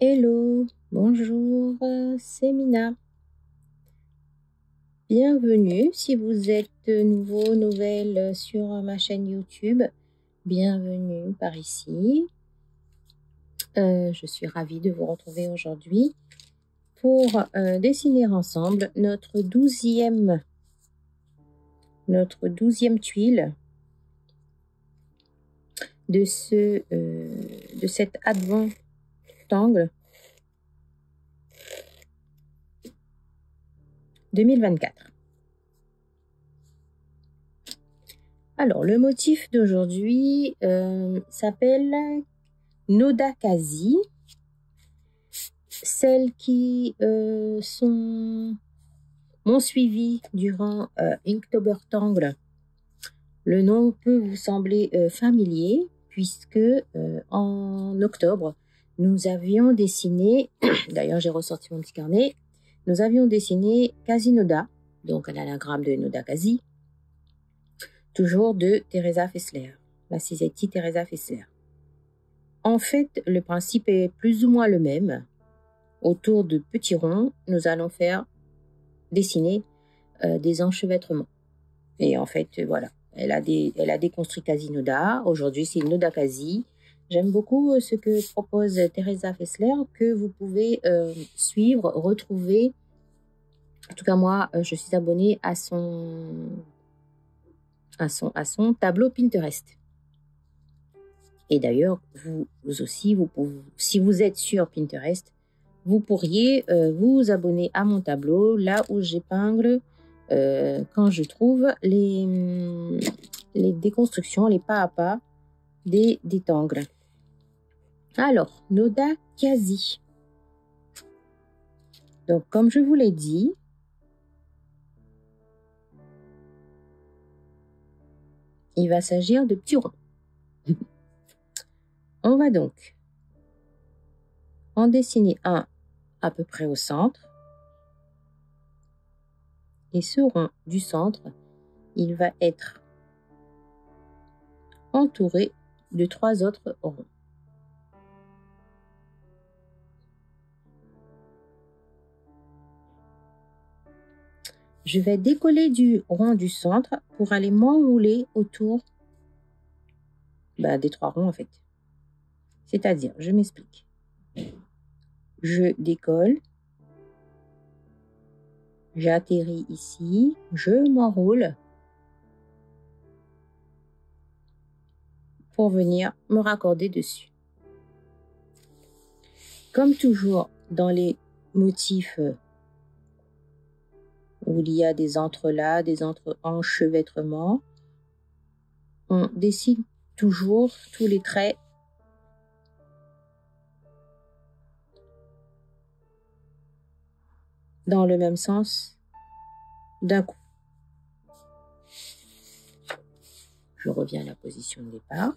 Hello, bonjour, c'est Mina. Bienvenue si vous êtes nouveau, nouvelle sur ma chaîne YouTube. Bienvenue par ici. Je suis ravie de vous retrouver aujourd'hui pour dessiner ensemble notre douzième tuile de cet advent rectangle 2024. Alors, le motif d'aujourd'hui s'appelle Nodakazi. Celles qui m'ont suivi durant Inktobertangle, le nom peut vous sembler familier puisque en octobre, nous avions dessiné, d'ailleurs j'ai ressorti mon petit carnet, nous avions dessiné Quasinoda, donc un anagramme de Nodakazi, toujours de Teresa Fessler, la Cisetti Teresa Fessler. En fait, le principe est plus ou moins le même. Autour de petits ronds, nous allons faire dessiner des enchevêtrements. Et en fait, voilà, elle a déconstruit Quasinoda. Aujourd'hui, c'est Nodakazi. J'aime beaucoup ce que propose Teresa Fessler, que vous pouvez suivre, retrouver. En tout cas, moi, je suis abonnée à son tableau Pinterest. Et d'ailleurs, vous aussi, si vous êtes sur Pinterest, vous pourriez vous abonner à mon tableau, là où j'épingle quand je trouve les déconstructions, les pas à pas des tangles. Alors, Nodakazi. Donc, comme je vous l'ai dit, il va s'agir de petits ronds. On va donc en dessiner un à peu près au centre. Et ce rond du centre, il va être entouré de 3 autres ronds. Je vais décoller du rond du centre pour aller m'enrouler autour des 3 ronds en fait. C'est-à-dire, je m'explique. Je décolle, j'atterris ici, je m'enroule pour venir me raccorder dessus. Comme toujours dans les motifs où il y a des entrelacs, des enchevêtrements, on dessine toujours tous les traits dans le même sens d'un coup. Je reviens à la position de départ.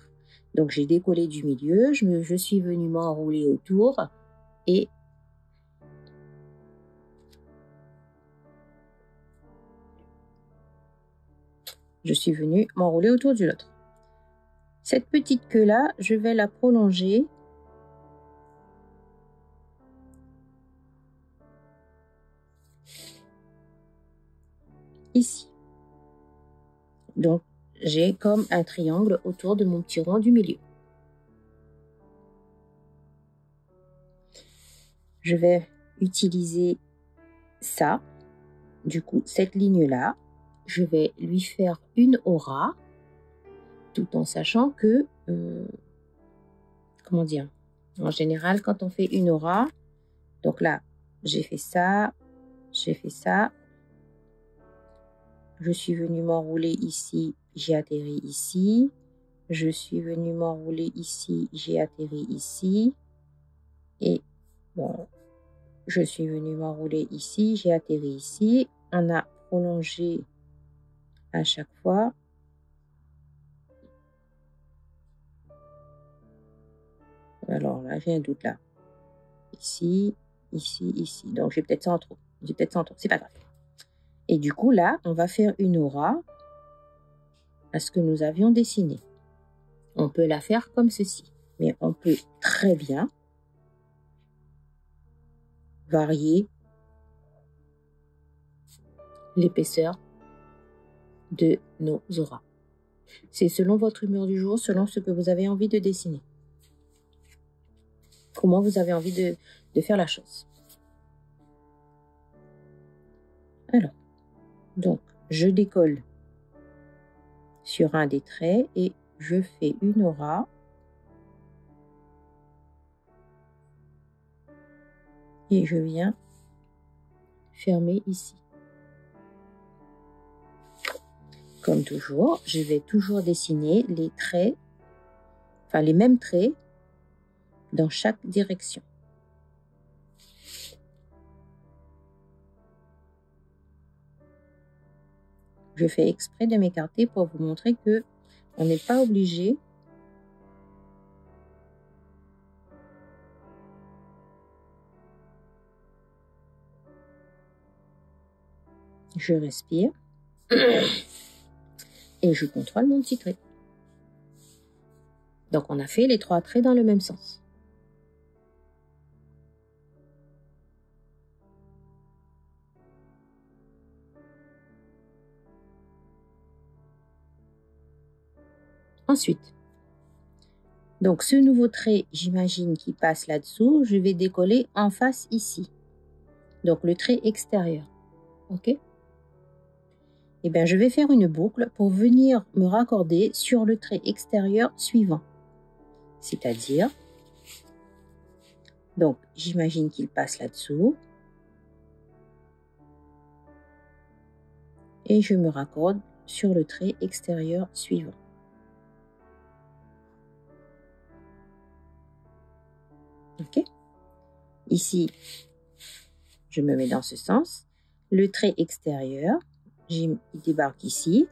Donc j'ai décollé du milieu, je suis venue m'enrouler autour et je suis venue m'enrouler autour du l'autre. Cette petite queue-là, je vais la prolonger ici. Donc, j'ai comme un triangle autour de mon petit rond du milieu. Je vais utiliser ça. Du coup, cette ligne-là, je vais lui faire une aura, tout en sachant que, comment dire, en général, quand on fait une aura, donc là, j'ai fait ça, je suis venue m'enrouler ici, j'ai atterri ici, je suis venue m'enrouler ici, j'ai atterri ici, et bon, je suis venue m'enrouler ici, j'ai atterri ici, on a prolongé à chaque fois. Alors là, j'ai un doute là. Ici, ici, ici. Donc, j'ai peut-être ça en trop. C'est pas grave. Et du coup, là, on va faire une aura à ce que nous avions dessiné. On peut la faire comme ceci. Mais on peut très bien varier l'épaisseur de nos auras. C'est selon votre humeur du jour, selon ce que vous avez envie de dessiner. Comment vous avez envie de faire la chose. Alors, donc, je décolle sur un des traits et je fais une aura. Et je viens fermer ici. Comme toujours, je vais toujours dessiner les traits, enfin les mêmes traits dans chaque direction. Je fais exprès de m'écarter pour vous montrer que on n'est pas obligé je respire et je contrôle mon petit trait. Donc on a fait les 3 traits dans le même sens. Ensuite, donc ce nouveau trait, j'imagine qu'il passe là-dessous, je vais décoller en face ici. Donc le trait extérieur. OK? Eh bien, je vais faire une boucle pour venir me raccorder sur le trait extérieur suivant. C'est-à-dire, donc j'imagine qu'il passe là-dessous. Et je me raccorde sur le trait extérieur suivant. OK? Ici, je me mets dans ce sens. Le trait extérieur, il débarque ici.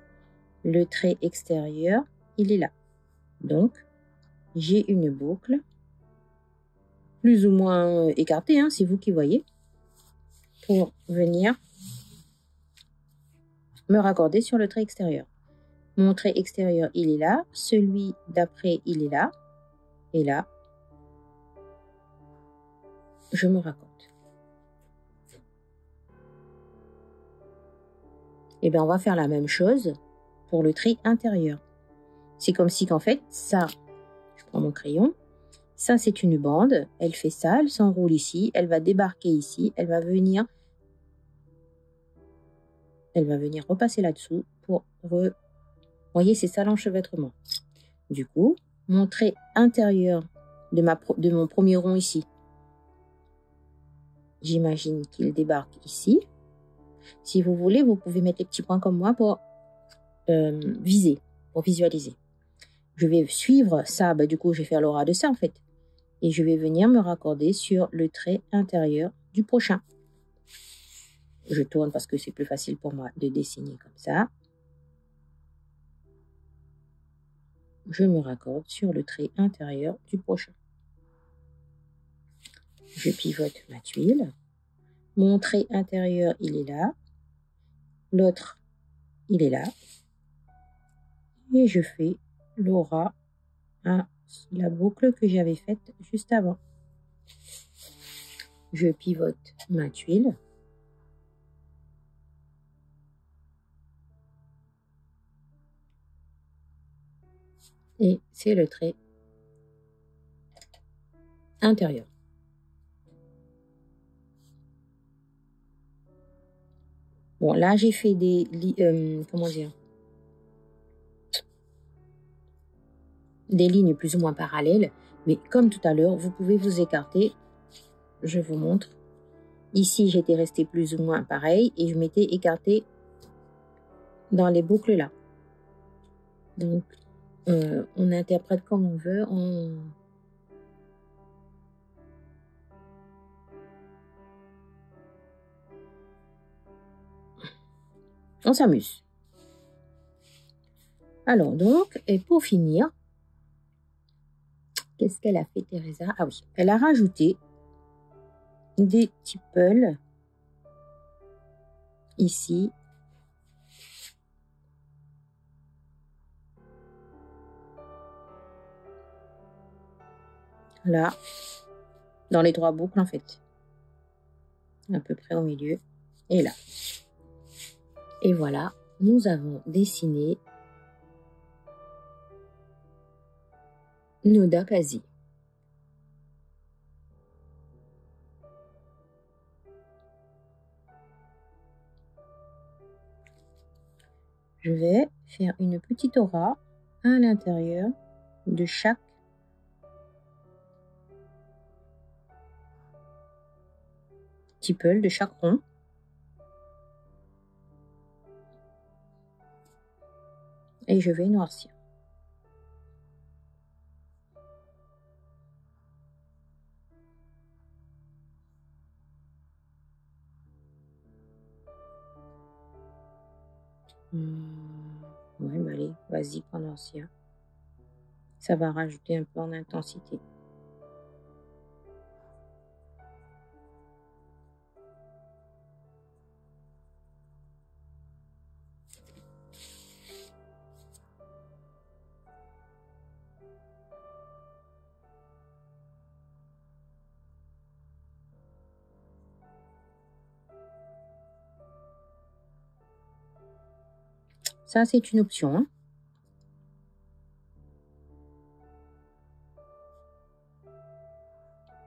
Le trait extérieur, il est là. Donc, j'ai une boucle, plus ou moins écartée, hein, c'est vous qui voyez, pour venir me raccorder sur le trait extérieur. Mon trait extérieur, il est là. Celui d'après, il est là. Et là, je me raccorde. Et bien, on va faire la même chose pour le trait intérieur. C'est comme si qu'en fait, ça, je prends mon crayon, ça c'est une bande, elle fait ça, elle s'enroule ici, elle va débarquer ici, elle va venir repasser là-dessous pour Vous voyez, c'est ça l'enchevêtrement. Du coup, mon trait intérieur de mon premier rond ici, j'imagine qu'il débarque ici. Si vous voulez, vous pouvez mettre les petits points comme moi pour viser, pour visualiser. Je vais suivre ça, du coup, je vais faire l'aura de ça en fait. Et je vais venir me raccorder sur le trait intérieur du prochain. Je tourne parce que c'est plus facile pour moi de dessiner comme ça. Je me raccorde sur le trait intérieur du prochain. Je pivote ma tuile. Mon trait intérieur, il est là. L'autre, il est là. Et je fais l'aura à la boucle que j'avais faite juste avant. Je pivote ma tuile. Et c'est le trait intérieur. Bon, là, j'ai fait comment dire, des lignes plus ou moins parallèles, mais comme tout à l'heure, vous pouvez vous écarter. Je vous montre. Ici, j'étais restée plus ou moins pareil et je m'étais écartée dans les boucles là. Donc, on interprète comme on veut. On s'amuse. Alors donc, et pour finir, qu'est-ce qu'elle a fait, Teresa? Ah oui, elle a rajouté des petits pulls ici. Là, dans les 3 boucles en fait. à peu près au milieu, et là. Et voilà, nous avons dessiné nos dakazi. Je vais faire une petite aura à l'intérieur de chaque tipeul, de chaque rond. Et je vais noircir. Ouais, bah allez, vas-y, prends noircir. Ça va rajouter un peu en intensité. Ça, c'est une option, hein.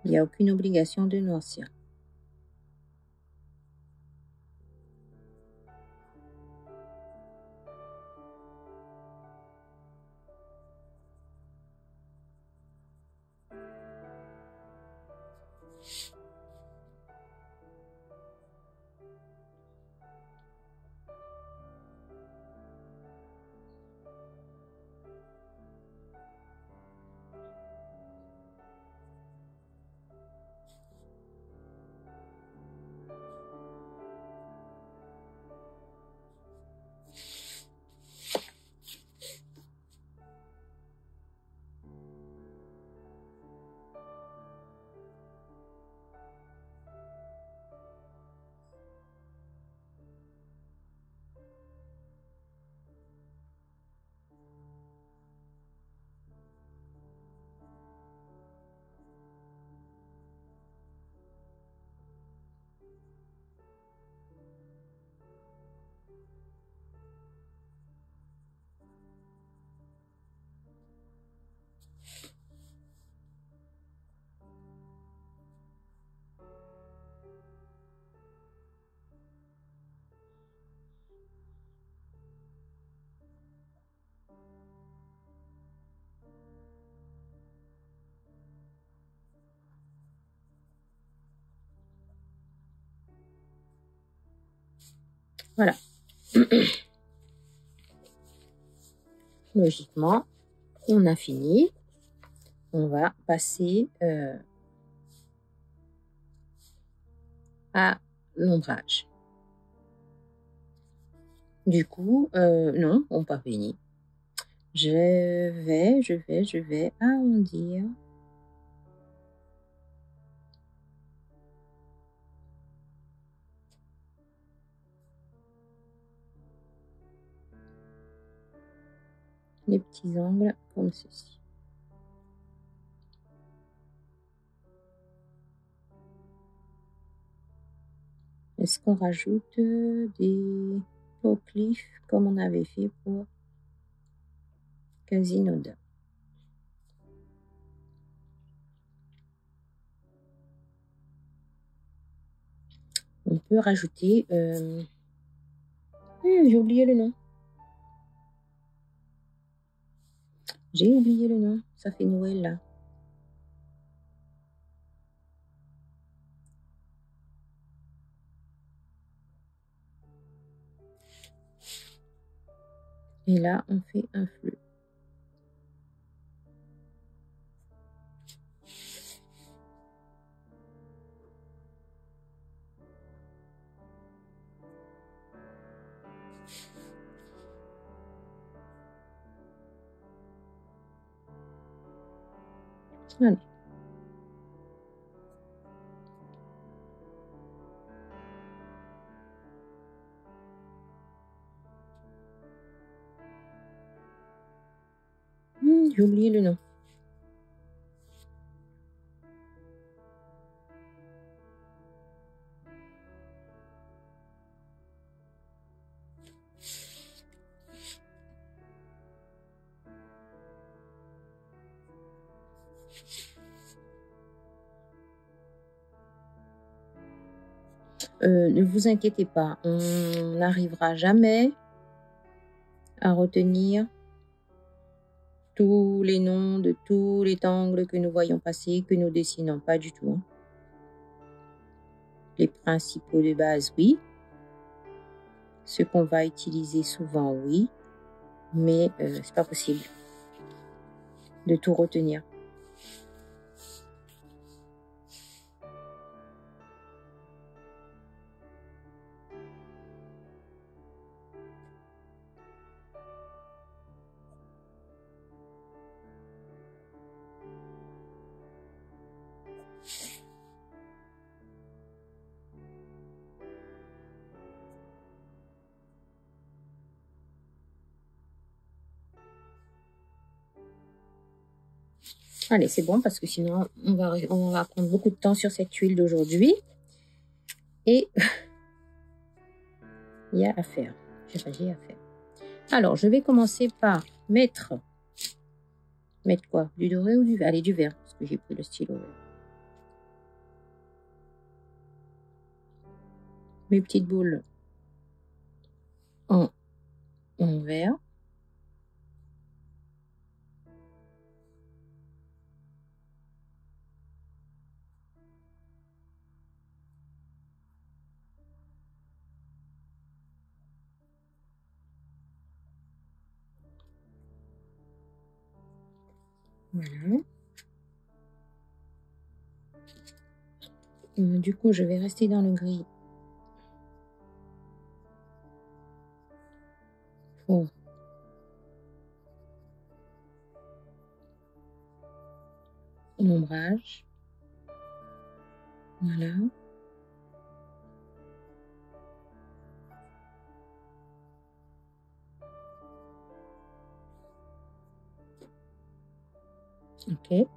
Il n'y a aucune obligation de noircir. Voilà. Logiquement, on a fini. On va passer à l'ombrage. Du coup, non, on n'a pas fini. Je vais arrondir les petits angles comme ceci. Est-ce qu'on rajoute des cliff comme on avait fait pour Quasimodo? On peut rajouter... j'ai oublié le nom. J'ai oublié le nom. Ça fait Noël, là. Et là, on fait un fleu. Allez. J'ai oublié le nom. Ne vous inquiétez pas, on n'arrivera jamais à retenir tous les noms de tous les angles que nous voyons passer, que nous dessinons, pas du tout. Hein. Les principaux de base, oui. Ce qu'on va utiliser souvent, oui. Mais c'est pas possible de tout retenir. Allez, c'est bon parce que sinon, on va prendre beaucoup de temps sur cette huile d'aujourd'hui. Et il y a à faire. J'ai à faire. Alors, je vais commencer par mettre quoi? Du doré ou du vert? Allez, du vert, parce que j'ai pris le stylo vert. Mes petites boules en vert. Voilà. Du coup, je vais rester dans le gris. Pour l'ombrage. Voilà. Ok.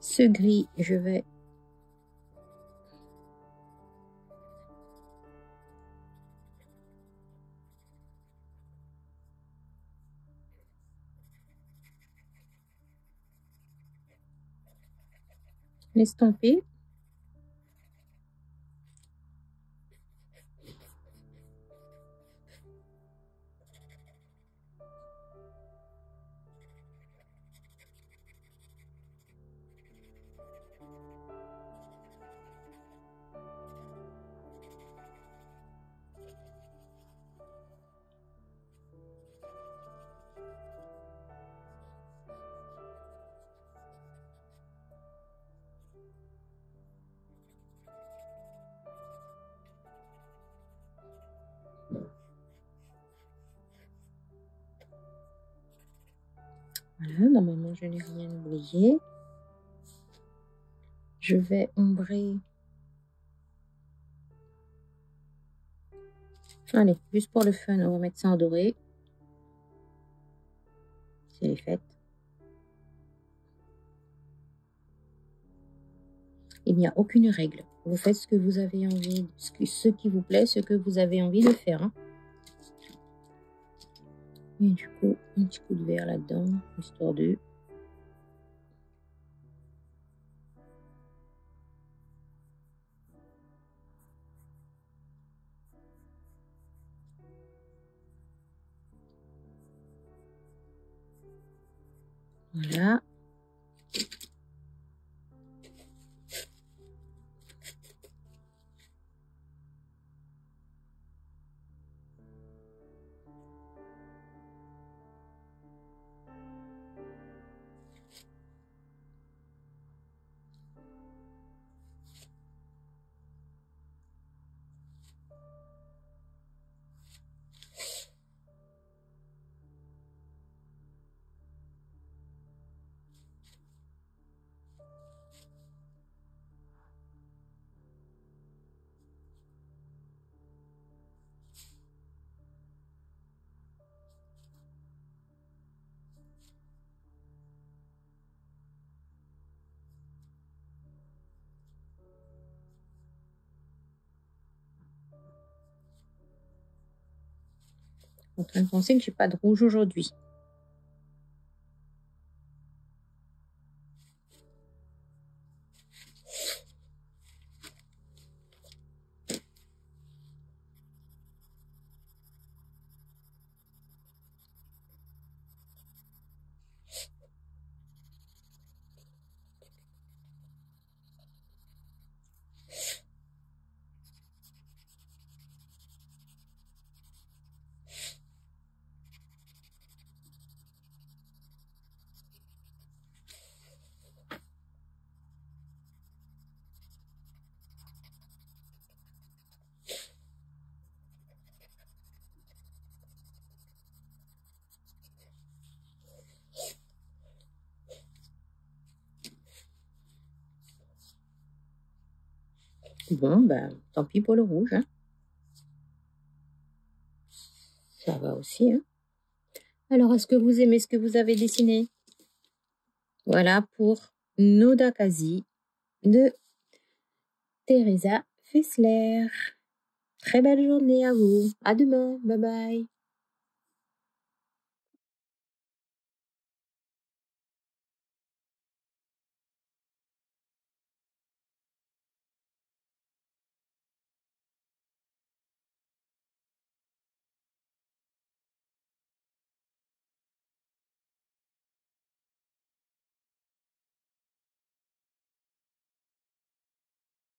Ce gris, je vais l'estomper. Voilà, normalement, je n'ai rien oublié. Je vais ombrer. Allez, juste pour le fun, on va mettre ça en doré. C'est les fêtes. Il n'y a aucune règle. Vous faites ce que vous avez envie, ce qui vous plaît, ce que vous avez envie de faire. Hein. Et du coup, un petit coup de vert là-dedans, histoire de... Voilà. En train de penser que j'ai pas de rouge aujourd'hui. Bon, ben, tant pis pour le rouge. Hein. Ça va aussi. Hein. Alors, est-ce que vous aimez ce que vous avez dessiné? Voilà pour Nodakazi de Teresa Fessler. Très belle journée à vous. À demain. Bye bye.